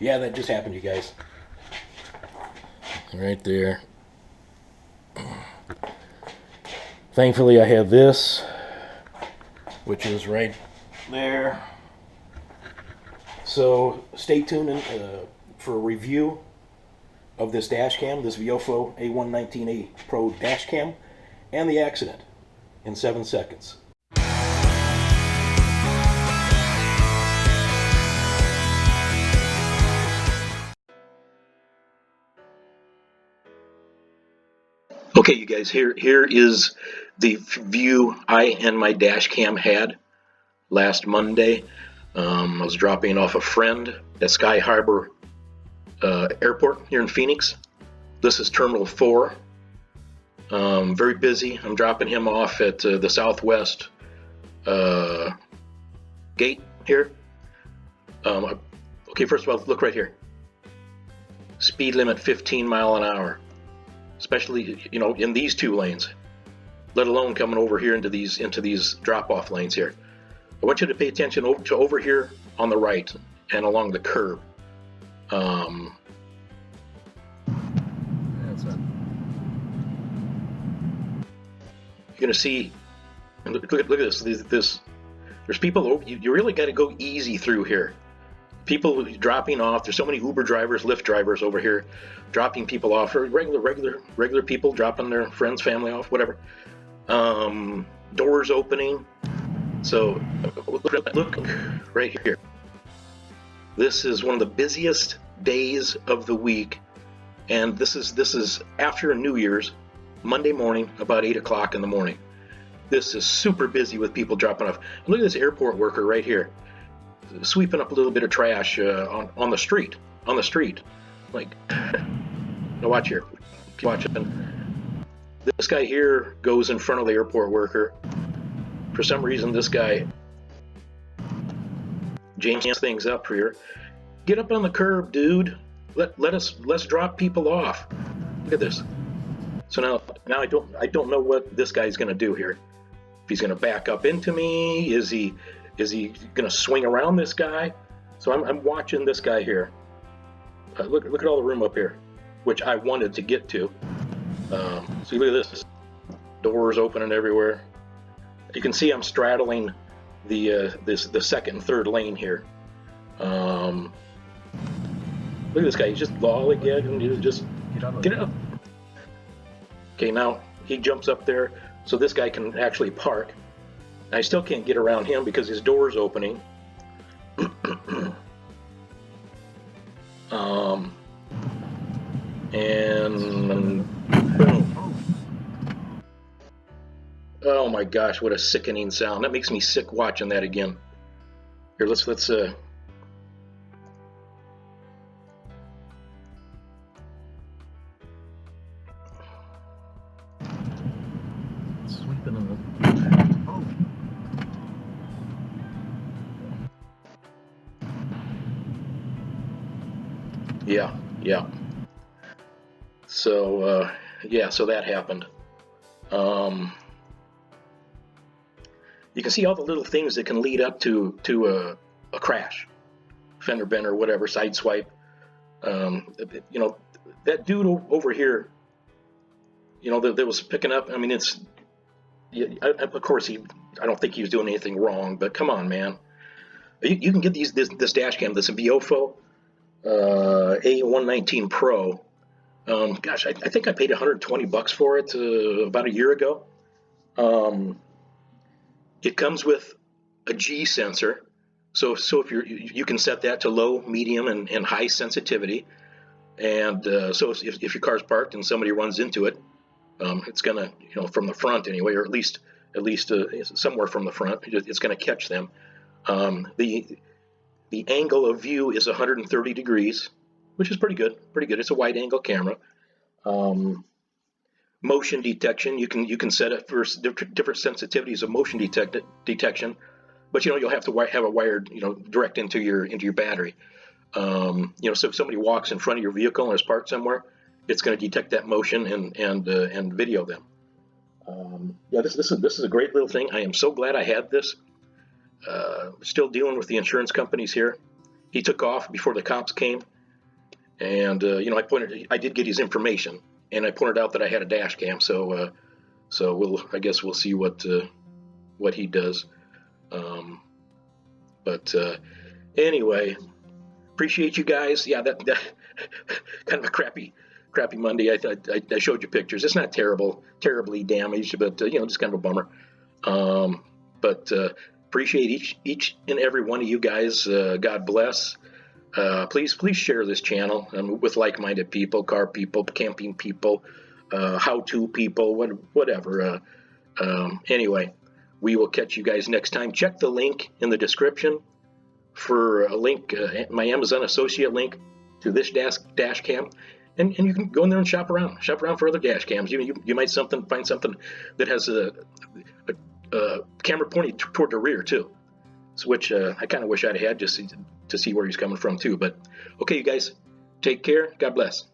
Yeah, that just happened, you guys. Right there. Thankfully, I have this, which is right there. So stay tuned for a review of this dash cam, this Viofo A119 Pro dash cam, and the accident in 7 seconds. Okay, you guys, here is the view I and my dash cam had last Monday. I was dropping off a friend at Sky Harbor Airport here in Phoenix. This is Terminal 4. Very busy. I'm dropping him off at the southwest gate here. Okay, first of all, look right here. Speed limit 15 mile an hour. Especially, you know, in these 2 lanes, let alone coming over here into these drop-off lanes here. I want you to pay attention to over here on the right and along the curb. You're gonna see. Look at this. There's people. You really got to go easy through here. People dropping off. There's so many Uber drivers, Lyft drivers over here, dropping people off, or regular people dropping their friends, family off, whatever. Doors opening. So look right here. This is one of the busiest days of the week, and this is after New Year's, Monday morning, about 8 o'clock in the morning. This is super busy with people dropping off. And look at this airport worker right here, sweeping up a little bit of trash on the street. Like, now watch here. Keep watching. This guy here goes in front of the airport worker. For some reason, this guy jams things up here. Get up on the curb, dude. Let's drop people off. Look at this. So now I don't know what this guy's gonna do here. If he's gonna back up into me, is he gonna swing around this guy? So I'm watching this guy here. Look at all the room up here, which I wanted to get to. So look at this. Doors opening everywhere. You can see I'm straddling the second and third lane here. Look at this guy. He's just lollygagging. He's just get up. Okay, now he jumps up there, so this guy can actually park. I still can't get around him because his door's opening. And boom. Oh my gosh, what a sickening sound. That makes me sick watching that again. Here, let's sweeping them. Yeah. So yeah, so that happened. You can see all the little things that can lead up to a crash, fender bender, whatever, sideswipe. You know, that dude over here, you know, that was picking up. I mean, it's of course I don't think he was doing anything wrong, but come on, man. You can get this dash cam, this Viofo A119 Pro. Gosh, I think I paid $120 for it about a year ago. It comes with a G sensor, so if you can set that to low, medium, and high sensitivity, and so if your car's parked and somebody runs into it, it's gonna, you know, from the front anyway, or at least somewhere from the front, it's gonna catch them. The angle of view is 130 degrees, which is pretty good. It's a wide angle camera. Motion detection, you can set it for different sensitivities of motion detection, but you know, you'll have to have a wired, you know, direct into your battery. You know, so if somebody walks in front of your vehicle and is parked somewhere, it's going to detect that motion and video them. Yeah, this is a great little thing. I am so glad I had this. Still dealing with the insurance companies here. he took off before the cops came, and you know, I did get his information, and I pointed out that I had a dash cam. So I guess we'll see what he does. But anyway, appreciate you guys. Yeah, that kind of a crappy Monday. I showed you pictures. It's not terribly damaged, but you know, just kind of a bummer. But appreciate each and every one of you guys. God bless. Please share this channel with like-minded people, car people, camping people, how-to people, whatever. Anyway, we will catch you guys next time. Check the link in the description for a link, my Amazon associate link to this dash cam, and you can go in there and shop around for other dash cams. You might find something that has a camera pointing toward the rear too, which I kind of wish I'd had just to see where he's coming from too. But okay, you guys, take care. God bless.